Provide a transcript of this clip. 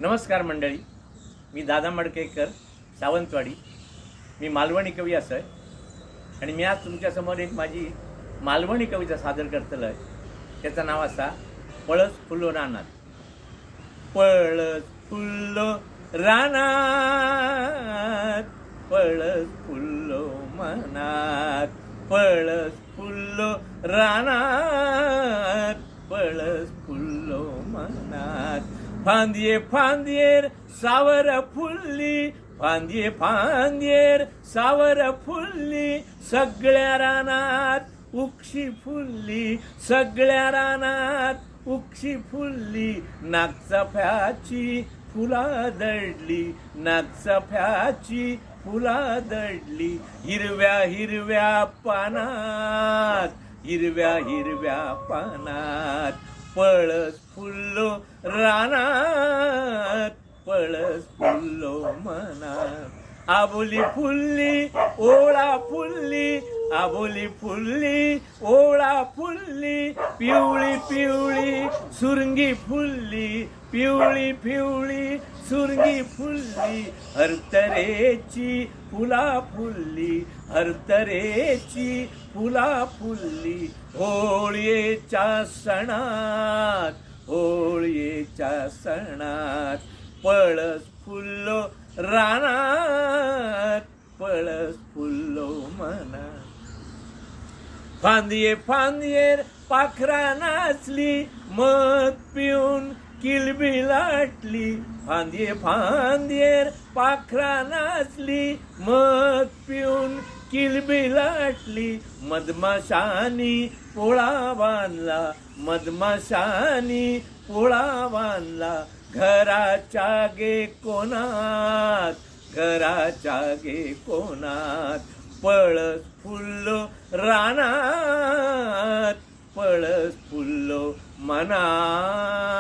नमस्कार मंडळी, मी दादा मडकेकर, सावंतवाडी. मी मालवणी कवी असं आहे आणि मी आज तुमच्यासमोर एक माझी मालवणी कविता सादर करतलो आहे. त्याचं नाव असा पळस फुलो रानात. पळस फुल्लो रानात, पळस फुल्लो मनात, पळस फुल्लो रानात, पळस फुल्लो मनात. फांदिये फांदियेर सावर फुल्ली, फांदिये फांदियेर सावर फुल्ली, सगळ्या रानात उक्षी फुल्ली, सगळ्या रानात उक्षी फुल्ली. नागचाफ्याची फुला दडली, नागचाफ्याची फुला दडली. हिरव्या हिरव्या पानात, हिरव्या हिरव्या पानात, पळस फुल्लो रानात, पळस फुल्लो मनात. आबोली फुल्ली ओळा फुल्ली, आबोली फुल्ली ओळा फुल्ली, पिवळी पिवळी सुरंगी फुल्ली, पिवळी पिवळी सुरंगी फुल्ली. हरतरेची फुला फुल्ली, हरतरेची फुला फुल्ली. होळीच्या सणात, होळीच्या सणात, पळस फुल्लो रानात, पळस फुल्लो मनात. फांदिये फांदियेर पाखरा नाचली, मध पिऊन किलबिल लाटली. फांदिये फांदियेर पाखरा नाचली, मध पिऊन किलबिल लाटली. मधमाशानी पोळा बांधला, मधमाशानी पोळा बांधला. घराच्या गे कोणात, घराच्या गे कोणात, पळस फुल्लो रानात, पळस फुल्लो मनात.